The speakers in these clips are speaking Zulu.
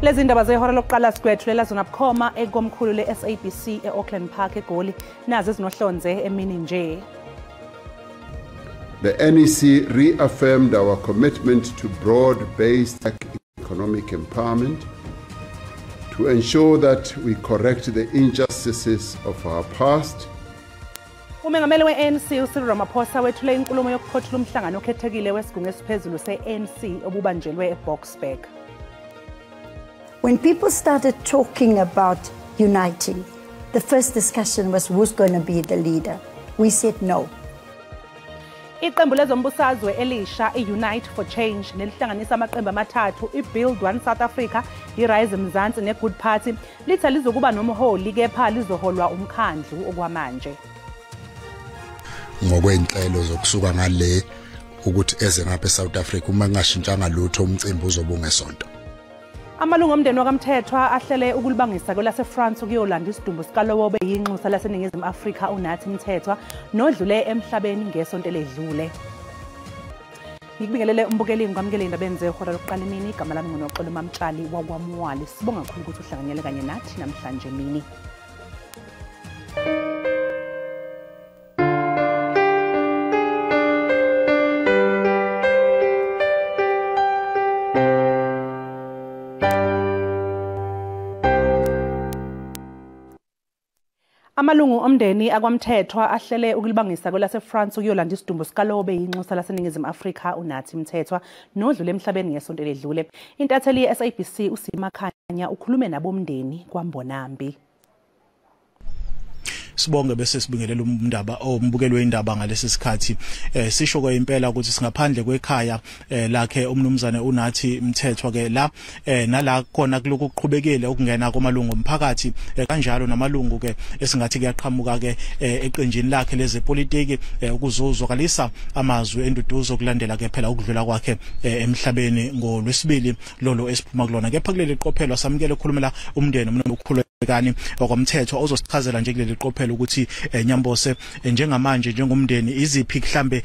Lezi ndaba zehora lokuqala sigwethulela zona bukhoma ekomkhulu le-SABC e-Auckland Park eGoli nazo ezinohlonze emini nje. The NEC reaffirmed our commitment to broad-based economic empowerment to ensure that we correct the injustices of our past. Umengameli we-ANC uCyril Ramaphosa wethule inkulumo yokuphothula umhlangano okhethekile wesigungu esiphezulu se-ANC obubanjelwe eBoksburg. When people started talking about uniting, the first discussion was who's going to be the leader. We said no. Iqembu lezombusazwe elisha i-Unite for Change nelihlanganisa amaqembu amathathu i-Build One South Africa, i-Rise Mzansi ne-Good Party litha lizokuba nomholi kepha lizoholwa umkhandlu okwamanje. Ngokwenhlelo zokusuka ngale ukuthi eze ngapha eSouth Africa uma ngashintshanga lutho umcimbi uzobungesonto. Amalungu omndeni wakamthethwa ahlele ukulibangisa kwelase-France ukuyolanda isidumbu sikalowo obeyinxusa laseNingizimu Afrika uNathi Mthethwa nodlule emhlabeni ngesonto eledlule. Ngikubingelele umbukeli ngikwamukele indabeni zehora lokuqala imini igama lami nguNoxolo Mamtshali wakwaMwali. Sibonga kakhulu ukuthi uhlanganyele kanye nathi namhlanje emini. Amalungu omndeni akwamthethwa ahlele ukulibangisa kwelase-France ukuyolanda isidumbu sikalowo obeyinxusa laseNingizimu Afrika uNathi Mthethwa nodlule emhlabeni ngesonto eledlule. Intatheli ye-SABC uSima Khanya ukhulume nabomndeni kwaMbonambi. Sibonge bese sibingelela umndaba ombukelo weindaba ngalesi sikhathi sisho ke impela ukuthi singaphandle kwekhaya lakhe umnumzane uNathi Mthethwa ke la nala khona kuloku kuqhubekile ukungena kwamalungu omphakathi kanjalo namalungu ke esingathi kuyaqhamuka ke eqenjini lakhe lezepolitiki ukuzuzwakalisa amazwi enduduzo kulandela ke phela ukudlula kwakhe emhlabeni ngolwesibili lolo esiphuma kulona kepha kuleli qophelo samukele ukukhulumela umndeni ukukhulekani wakwamthethwa ozosichazela nje kuleli qophelo ukuthi Nyambose njengamanje njengomndeni iziphi mhlambe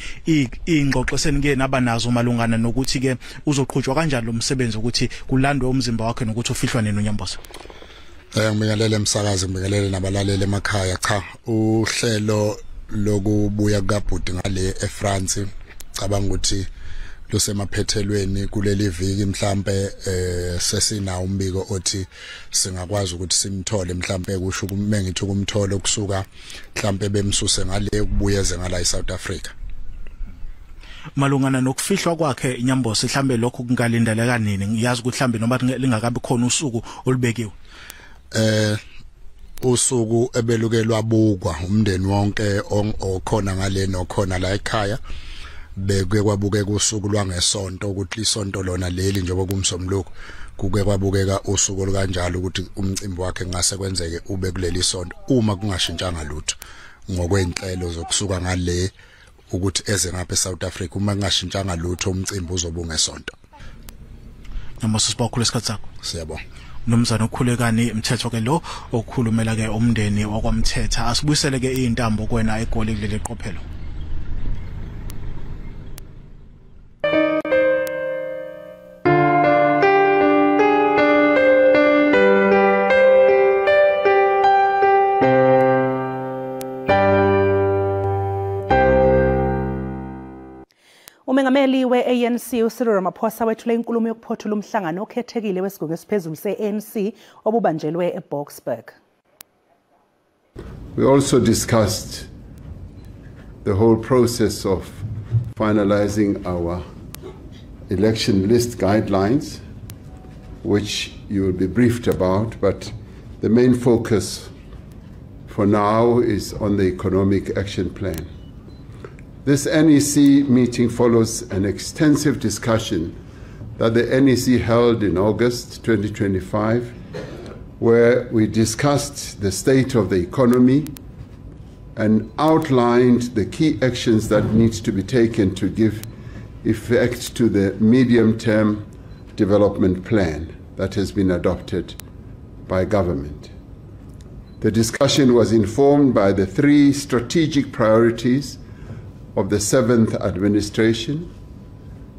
ingxoxo senike nabanazo malungana nokuthi ke uzoqhutshwa kanjani lo msebenzi ukuthi kulandwe umzimba wakhe nokuthi ufihlwa nini uNyambose. Ngibingelele emsakazi ngibingelele nabalaleli emakhaya cha uhlelo lokubuya kaBhuti ngale eFrance cabanga ukuthi lusemaphethelweni kuleli viki mhlambe sesina umbiko othi singakwazi ukuthi simthole mhlambe kusho kumengithi ukumthola ukusuka mhlambe bemsuse ngale ukubuyeze ngala eSouth Africa. Malungana nokufihlwa kwakhe Nyambose mhlambe lokho kungalindeleka nini ngiyazi ukuthi mhlambe noma lingakabi khona usuku olubekiwe. Usuku ebelukelwa bukwa umndeni wonke okhona ngale nokhona la ekhaya beke kwabukeka usuku lwangesonto ukuthi isonto lona leli njengoba kumsomluko kuke kwabukeka usuku olukanjalo ukuthi umcimbi wakhe ngase kwenzeke ube kuleli sonto uma kungashintshanga lutho ngokwenhlelo zokusuka ngale ukuthi eze ngapha eSouth Africa uma kungashintshanga lutho umcimbi uzobungesonto. Nyambose sibakhulu isikhathi sakho. Siyabonga. Nomzana ukhulekani Mthethwa ke lo okukhulumela ke umndeni wakwamthetha asibuyisele ke izintambo kwena eGoli kuleli qophelo. Umengameli we-ANC uCyril Ramaphosa wethule inkulumo yokuphothula umhlangano okhethekile wesigungu esiphezulu se-ANC obubanjelwe eBoksburg. We also discussed the whole process of finalizing our election list guidelines, which you will be briefed about, but the main focus for now is on the economic action plan. This NEC meeting follows an extensive discussion that the NEC held in August 2025, where we discussed the state of the economy and outlined the key actions that need to be taken to give effect to the medium-term development plan that has been adopted by government. The discussion was informed by the 3 strategic priorities of the 7th administration.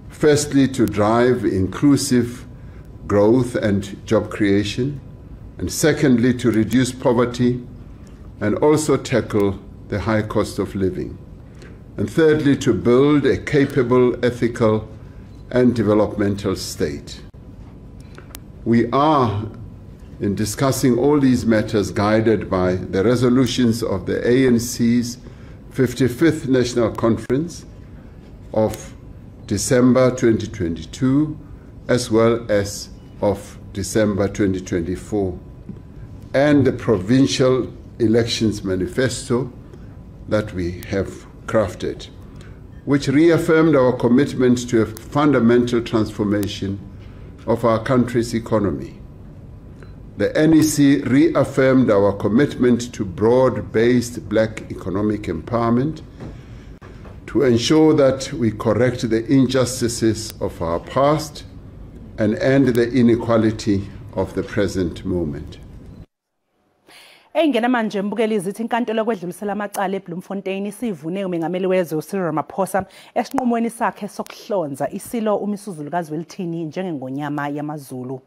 Firstly, to drive inclusive growth and job creation, and secondly, to reduce poverty and also tackle the high cost of living, and thirdly, to build a capable, ethical, and developmental state. We are, in discussing all these matters, guided by the resolutions of the ANC's 55th National Conference of December 2022, as well as of December 2024, and the Provincial Elections Manifesto that we have crafted, which reaffirmed our commitment to a fundamental transformation of our country's economy. The NEC reaffirmed our commitment to broad-based black economic empowerment to ensure that we correct the injustices of our past and end the inequality of the present moment. Engena manje mbukeli izithi inkantolo kwedlulisela amacala eBloemfontein isivune umengameli wezwe Cyril Ramaphosa esinqumweni sakhe sokuhlonza isilo uMisuzulu kaZwelithini njengengonyama yamaZulu.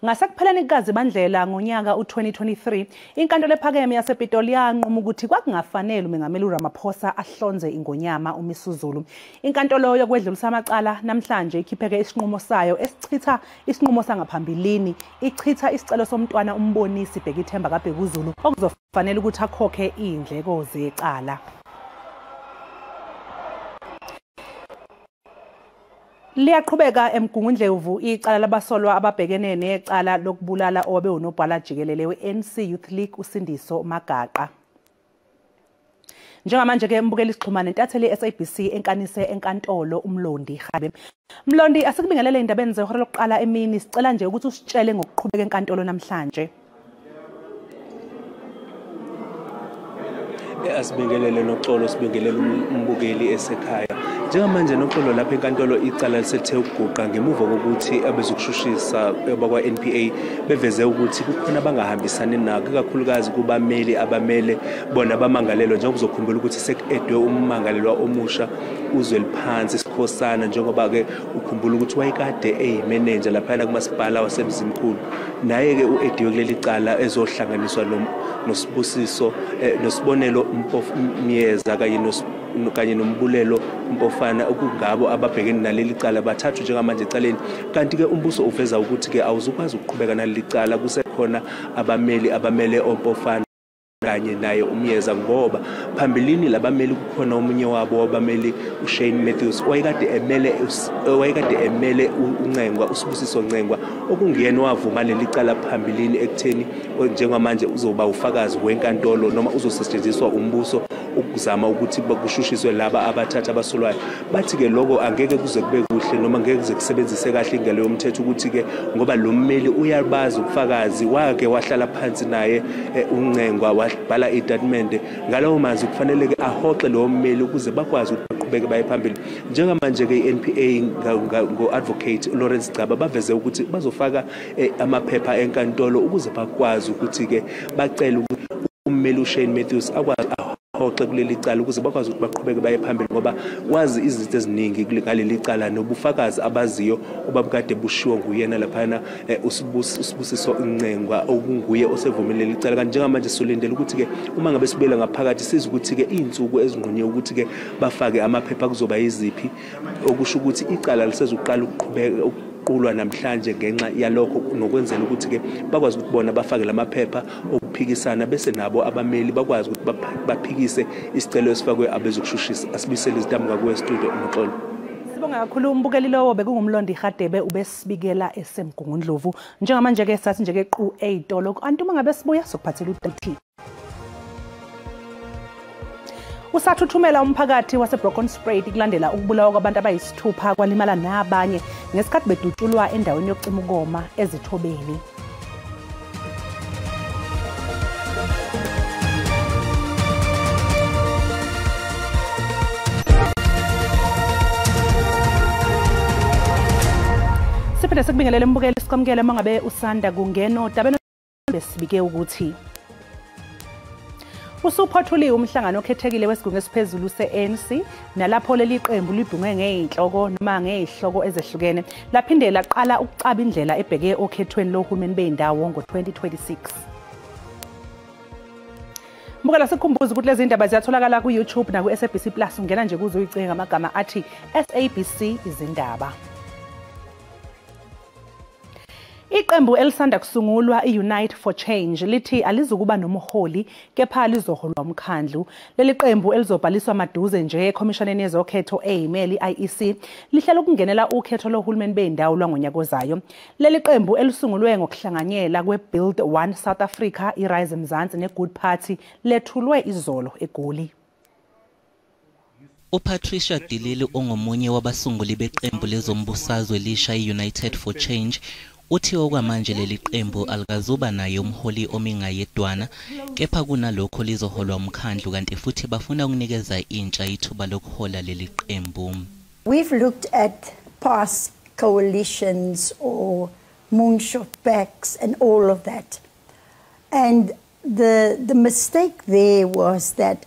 Ngasekupheleni kukaZibandlela ngonyaka u2023 inkantolo ephakeme yasePitoli yanquma ukuthi kwakungafanele umengameli uRamaphosa ahlonze ingonyama uMisuzulu. Inkantolo yokwedlulisa amacala namhlanje ikhipheke isinqumo sayo esichitha isinqumo sangaphambilini ichitha isicelo somntwana umbonisi Bhekithemba kaBhekuzulu okuzofanele ukuthi akhokhe indleko zecala. Liyaqhubeka eMgungundlovu icala labasolwa ababhekene necala lokubulala owabe unobhala jikelele we-NC Youth League uSindiso Magaqa. Njengamanje ke mbukeli isixhumana intatheli SABC enkanise enkantolo uMlondi Khabe. Mlondi asikubingelele indabeni zehora lokuqala emini sicela nje ukuthi usitshele ngokuqhubeka enkantolo namhlanje. Asibingelele noxolo sibingelele umbukeli esekhaya. Njengamanje noxolo lapha enkantolo icala lisethe ukuguqa ngemuva kokuthi abezokushushisa bakwa NPA beveze ukuthi kukhona bangahambisani nako kakhulukazi kubameli abamele bona bamangalelwa njengoba uzokhumbula ukuthi sekuedwe ummangalelwa omusha uZweliphansi Sikhosana njengoba ke ukhumbula ukuthi wayekade eyimanager lapha kumasipala wasemzimkhulu naye ke uediwe kuleli cala ezohlanganiswa noSibusiso noSibonelo Mpofu-Miyeza kanye noMbulelo Mpofana okungabo ababhekene naleli cala bathathu njengamanje ecaleni kanti ke umbuso uveza ukuthi ke awuzukwazi ukuqhubeka naleli cala kusekhona abamele oMpofana kanye naye uMyeza ngoba phambilini labameli kukhona omunye wabo wabameli uShane Matthews wayekade emele uNcengwa uSibusiso Ncengwa okungiyena wavuma leli cala phambilini ekutheni njengamanje uzoba ufakazi wenkantolo noma uzosetshenziswa umbuso ukuzama ukuthi bakushushiswe laba abathatha abasolwayo bathi ke lokho angeke kuze kube kuhle noma ngeke kuze kusebenzise kahle ingalo yomthetho ukuthi ke ngoba lo mmeli uyabazi ubufakazi wake wahlala phansi naye uNcengwa wabhala istatement ngalowo manzi kufanele ke ahoxe lo mmeli ukuze bakwazi ukuqhubeka baye phambili njengamanje ke iNPA ngo-advocate Lawrence Gcaba baveze ukuthi bazofaka amaphepha enkantolo ukuze bakwazi ukuthi ke bacela ummeli uShane Matthews akwazi hoxe kuleli cala ukuze bakwazi ukuthi baqhubeke baye phambili ngoba wazi izinto eziningi kuleli cala nobufakazi abaziyo obabukade bushiwo nguyena laphana uSibusiso Ncengwa okunguye osevumile leli cala kanti njengamanje solindele ukuthi ke uma ngabe sibela ngaphakathi siza ukuthi ke izinsuku ezinqunye ukuthi ke bafake amaphepha kuzoba yiziphi okusho ukuthi icala lisezoqala ukuqhubeka qulwa namhlanje ngenxa yalokho nokwenzela ukuthi ke bakwazi ukubona bafake lamaphepha okuphikisana bese nabo abameli bakwazi ukuthi baphikise isicelo esifakwe abezokushushisa asibisele izitambuka kwestudio noxolo. Sibonga kakhulu umbukeli lowo bekungumlondi Khadebe ubesibikela esemgungundlovu njengamanje ke sathi nje ke qu eyitolo kanti uma ngabe sibuya sokuphathela uDT. Usathuthumela umphakathi waseBrokenspruit kulandela ukubulawa kwabantu abayisithupha kwalimala nabanye ngesikhathi bedutshulwa endaweni yokucima ukoma ezithobeni. Siphinde sikubingelele mbukeli sikwamukele mangabe usanda kungena odabeni besibike ukuthi Usuphothuli umhlangano okhethekile wesigungu esiphezulu se-ANC nalapho leli qembu libhunge ngeyinhloko noma ngezihloko ezehlukene laphinde laqala ukucaba indlela ebheke okhethweni lohulumeni beyindawo ngo-2026. Mbukela sikhumbuza ukuthi lezi ndaba ziyatholakala ku YouTube na ku SABC Plus ungena nje kuzo uyicinga ngamagama athi SABC izindaba. Iqembu elisanda kusungulwa iUnite for Change lithi alizukuba nomholi kepha lizoholwa umkhandlu. Leli qembu elizobhaliswa maduze nje ekhomishoneni yezokhetho eyimeli IEC lihlela ukungenela ukhetho lohulumeni beyindawo lwangonyaka ozayo. Leli qembu elisungulwe ngokuhlanganyela kweBuild One South Africa, iRise Mzansi neGood Party lethulwe izolo eGoli. uPatricia de Lille ongomunye wabasunguli beqembu lezombusazwe lisha iUnited for Change uthi okwamanje leli qembu alikazuba naye umholi omingayedwana kepha kunalokho lizoholwa umkhandlu kanti futhi bafuna ukunikeza intsha ithuba lokuhola leli qembu. We've looked at past coalitions or moonshot pacts and all of that. And the mistake there was that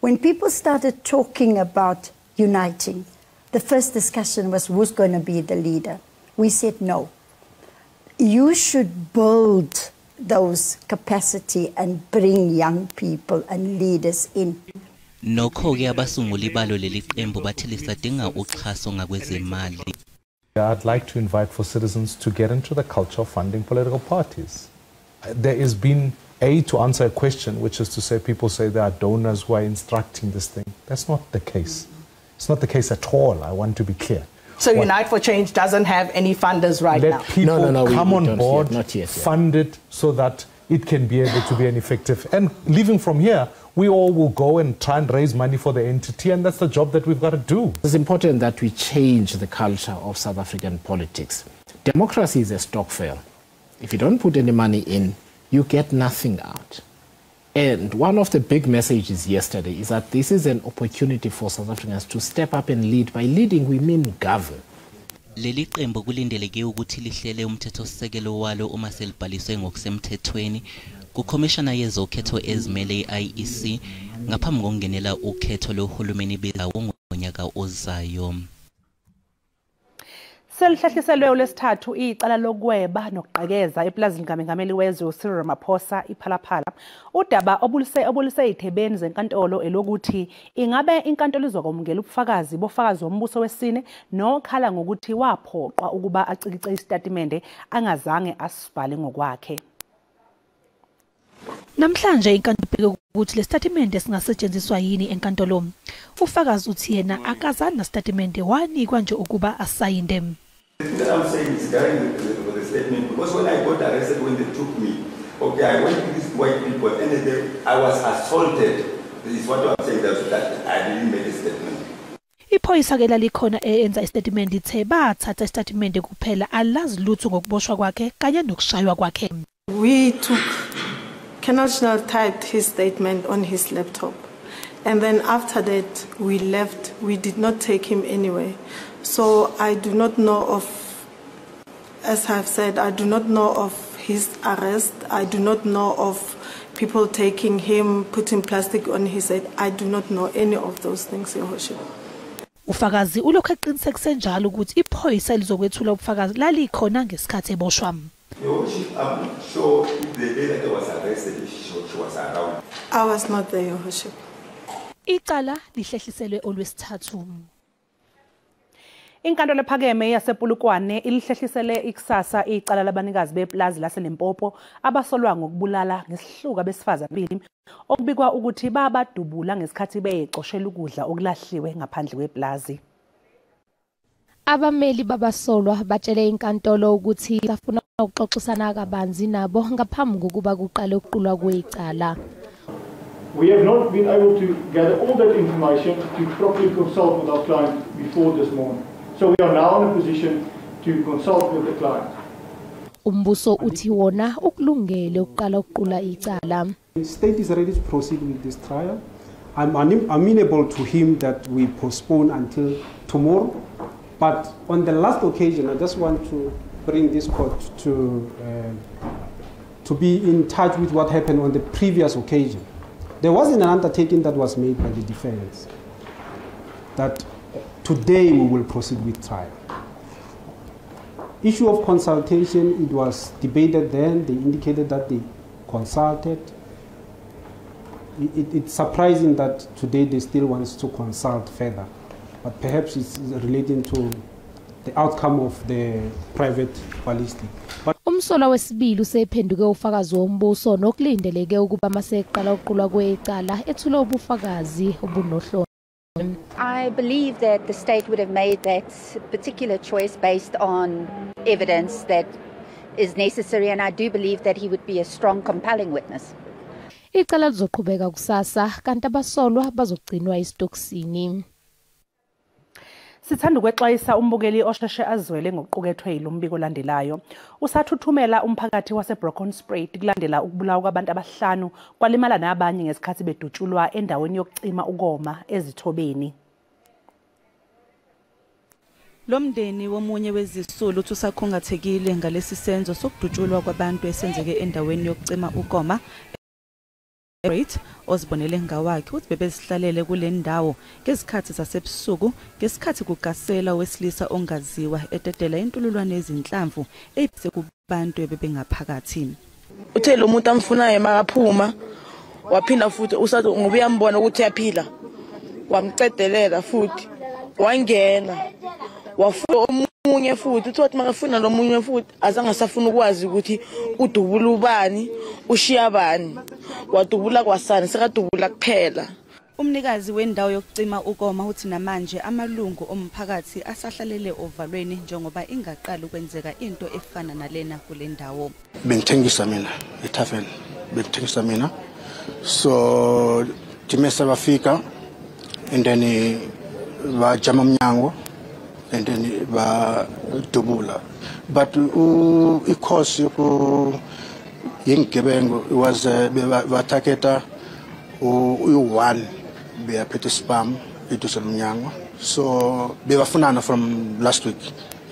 when people started talking about uniting, the first discussion was who's going to be the leader. We said no. You should build those capacity and bring young people and leaders in. Nokho ke abasunguli balo leli qembu bathi lisadinga uxhaso ngakwezemali. I'd like to invite for citizens to get into the culture of funding political parties. There has been to answer a question, which is to say people say there are donors who are instructing this thing. That's not the case. It's not the case at all. I want to be clear. So Unite for Change doesn't have any funders right now? Let people come on board, fund it so that it can be able to be an effective. And leaving from here, we all will go and try and raise money for the entity, and that's the job that we've got to do. It's important that we change the culture of South African politics. Democracy is a stock fail. If you don't put any money in, you get nothing out. And one of the big messages yesterday is that this is an opportunity for South Africans to step up and lead. By leading, we mean govern. Leli qembu kulindeleke ukuthi lihlele umthethosisekelo walo uma selibhaliswe ngokusemthethweni kukhomishana yezokhetho ezimele iIEC ngaphambi kokungenela ukhetho lohulumeni bendawo ngonyaka ozayo. Selihlehliselwe olesithathu icala lokweba nokuqhekeza eplazini kaMengameli wezwe Cyril Ramaphosa iPhalaphala. Udaba obulise ithebeni zenkantolo elokuthi ingabe inkantolo izokwamukela ubufakazi bofakazi wombuso wesine nokhala ngokuthi waphoqwa ukuba acikice istatimende angazange asibhale ngokwakhe. Namhlanje inkantolo ibheke ukuthi le statement singasetshenziswa yini enkantolo. Ufakazi uthi yena akazange na statement wanikwa nje ukuba asayinde. What I'm saying is carrying the statement because when I got arrested, when they took me, okay, I went to these white people and I was assaulted. This is what I'm saying, that I didn't make a statement. Iphoyisa ke lalikhona enza istatement ithe bathatha istatement kuphela alazi lutho ngokuboshwa kwakhe kanye nokushaywa kwakhe. Kenal typed his statement on his laptop. And then after that, we left. We did not take him anywhere. So I do not know of, as I've said, I do not know of his arrest. I do not know of people taking him, putting plastic on his head. I do not know any of those things, Your Worship. Ufakazi ulokhu eqinisekise njalo ukuthi iphoyisa lizokwethula ubufakazi lalikhona ngesikhathi eboshwa. Your Worship, I'm not sure if the day that I was arrested, she was around. I was not there, Your Worship. Icala lihlehliselwe olwesithathu. Inkantolo ephakeme yasePulukwane ilihlehlisele ikusasa icala labanikazi beplazi laseLimpopo abasolwa ngokubulala ngesihluka besifazane ababili okubikwa ukuthi babadubula ngesikhathi beyeqoshela ukudla okulahliwe ngaphandle kweplazi. Abameli babasolwa batshele inkantolo ukuthi bafuna ukuxoxisana kabanzi nabo ngaphambi kokuba kuqale ukuqulwa kwecala. We have not been able to gather all that information to properly consult with our client before this morning. So we are now in a position to consult with the client. Umbuso uthi wona ukulungele ukuqala ukuqula icala. The state is ready to proceed with this trial. I'm amenable to him that we postpone until tomorrow. But on the last occasion, I just want to bring this court to be in touch with what happened on the previous occasion. There wasn't an undertaking that was made by the defense that today we will proceed with trial. Issue of consultation, it was debated then, they indicated that they consulted. It's surprising that today they still want to consult further, but perhaps it's relating to the outcome of the private ballistic. But umsolwa wesibili usephenduke ufakazi wombuso nokulindeleke ukuba maseqala uqulwa kwecala ethule ubufakazi obunohlonze. I believe that the state would have made that particular choice based on evidence that is necessary, and I do believe that he would be a strong, compelling witness. Icala lizoqhubeka kusasa kanti abasolwa bazogcinwa isitokisini. Sithanda ukwexwayisa umbukeli osheshe azwele ngokuqukethwe yilombiko olandelayo. Usathuthumela umphakathi waseBrokenspruit kulandela ukubulawa kwabantu abahlanu kwalimala nabanye ngesikhathi bedutshulwa endaweni yokucima ukoma ezithobeni. Lomndeni womunye wezisulu uthi usakhungathekile ngalesi senzo sokudutshulwa kwabantu esenzeke endaweni yokucima ukoma. Ozibonele ngawakhe uthi bebezihlalele kule ndawo ngesikhathi sasebusuku ngesikhathi kugasela wesilisa ongaziwa ededela intululwane ezinhlamvu ebise kubantu ebebengaphakathi. Uthe lo muntu amfunayo makaphuma waphinda futhi usathi ngoba uyambona ukuthi uyaphila wamcedelela futhi wangena wafuna omunye futhi uthi makafuna lo munye futhi azange asafuna ukwazi ukuthi udubula ubani ushiya bani wadubula kwasana sekadubula kuphela. Umnikazi wendawo yokucima ukoma uthi namanje amalungu omphakathi asahlalele ovalweni njengoba ingaqala ukwenzeka into efana nalena kule ndawo. Bengithengisa mina eTavern, bengithengisa mina, so timesa bafika and then bajama umnyango and then badubula, but ikhosi yengebengu was bataketa u1 beyaphethe spam eduze nomnyango, so bebafunana from last week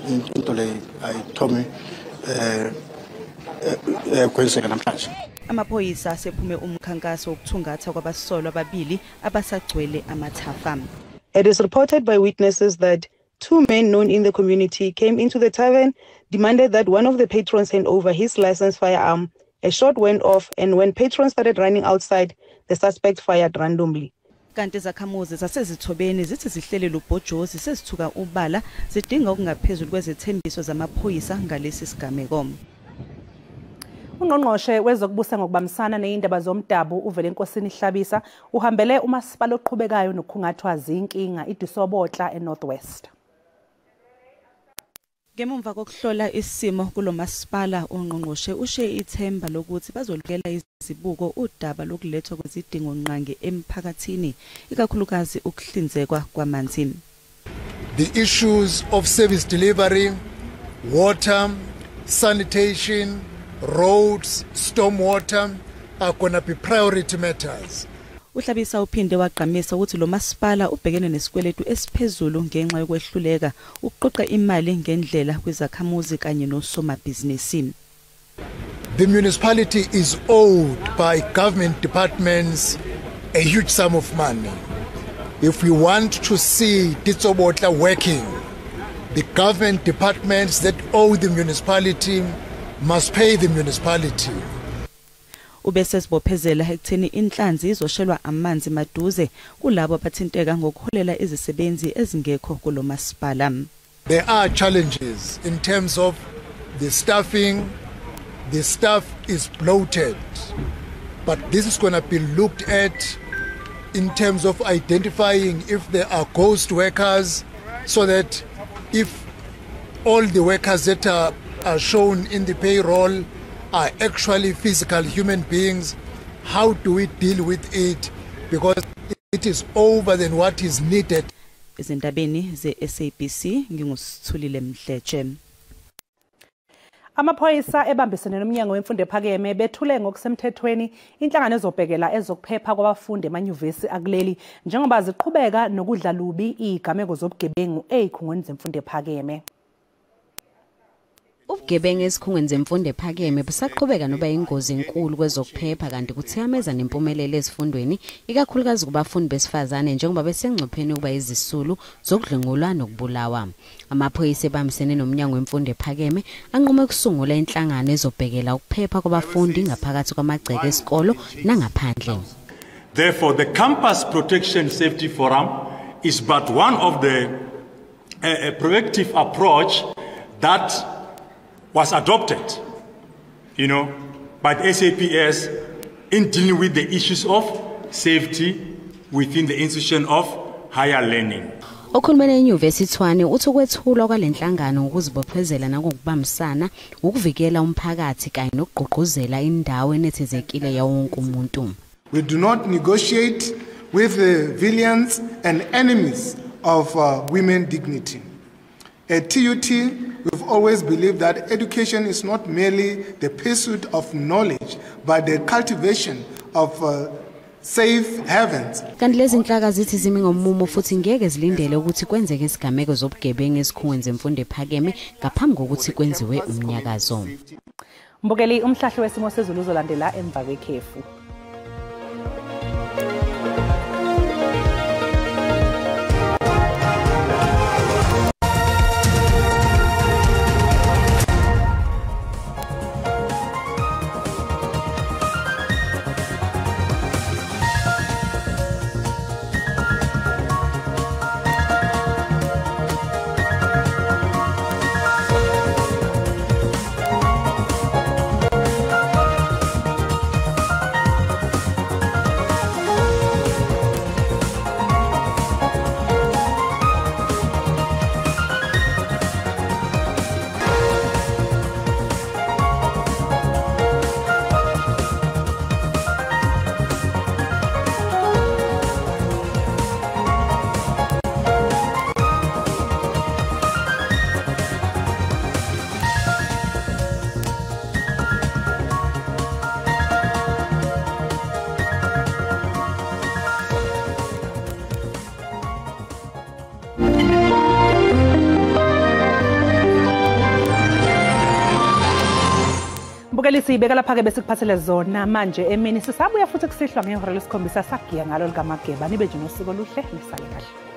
into le I told me kwenzeka namhlanje. Amaphoyisa asephume umkhankaso wokuthungatha kwabasolwa ababili abasagcwele amathafa. It is reported by witnesses that 2 men known in the community came into the tavern, demanded that one of the patrons hand over his licensed firearm. A shot went off, and when patrons started running outside, the suspect fired randomly. Kanti izakhamuzi zasezithobeni zithi zihlelele ubhojozi sezithuka ubala zidinga okungaphezulu kwezethembiso zamaphoyisa ngalesi sigameko. Ungqongqoshe wezokubusa ngokubambisana nezindaba zomdabu uVelenkosini Hlabisa uhambele umasipala oqhubekayo nokukhungathwa zinkinga iDisobotla eNorthwest. Ngemumva kokuhlola isimo kulomasipala ungqongqoshe ushe ithemba lokuthi bazolukela izibuko udaba lokulethwa kwezidingo nqangi emphakathini ikakhulukazi ukuhlinzekwa kwamanzi. The issues of service delivery, water, sanitation, roads, stormwater are going to be priority matters. Uhlabisa uphinde waqhamisa ukuthi lo masipala ubhekene nesikweletu esiphezulu ngenxa yokwehluleka ukuqoqa imali ngendlela kwezakhamuzi kanye nosomabhizinisi. The municipality is owed by government departments a huge sum of money. If we want to see Ditsobotla working, the government departments that owe the municipality must pay the municipality. Ubese sibophezela ekutheni inhlanzi izoshelwa amanzi maduze kulabo abathinteka ngokuholela izisebenzi ezingekho kulomasipala. There are challenges in terms of the staffing. The staff is bloated, but this is going to be looked at in terms of identifying if there are ghost workers, so that if all the workers that are shown in the payroll are actually physical human beings, how do we deal with it? Because it is over than what is needed. Izindabeni ze-SABC ngingusithulile Mdletshe. Amaphoyisa ebambisene nomnyango wemfundo ephakeme bethule ngokusemthethweni inhlangano ezobhekela ezokuphepha kwabafundi emanyuvesi akuleli njengoba ziqhubeka nokudla lubi izigameko zobugebengu ezikhungweni zemfundo ephakeme. Ubugebengu esikhungweni zemfundo ephakeme busaqhubeka noba ingozi enkulu kwezokuphepha kanti kuthikameza nempumelelo ezifundweni ikakhulukazi kubafundi besifazane njengoba besengcupheni ukuba izisulu zokudlengulwa nokubulawa. Amaphoyisa ebambisene nomnyango wemfundo ephakeme anqume ukusungula inhlangano ezobhekela ukuphepha kwabafundi ngaphakathi kwamagceke esikolo nangaphandle. Therefore, the Campus Protection Safety Forum is but one of the proactive approach that was adopted, by the SAPS in dealing with the issues of safety within the institution of higher learning. Okhulumela eUniversity Tshwane uthi ukwethulwa kwalenhlangano ngokuzibophezela nakubambisana ukuvikela umphakathi kanye nokugqugquzela indawo enethezekile yawo wonke umuntu. We do not negotiate with the villains and enemies of women dignity. At TUT, we've always believed that education is not merely the pursuit of knowledge, but the cultivation of safe havens. Kanti lezi inhlaka zithi zimi ngomumo futhi ngeke zilindele ukuthi kwenzeke isigameko zobugebengu esikhungweni zemfundo ephakeme ngaphambi kokuthi kwenziwe umnyakazo. Mbukeli umhlahlo wesimo sezulu uzolandela emva kwekhefu. Mbukeli sibeka lapha ke bese kuphathele zona manje emini sisabuya futhi kusihlwa ngehora lesikhombisa sagiya ngalo likamageba nibe nje nosiko luhle nisale kahle.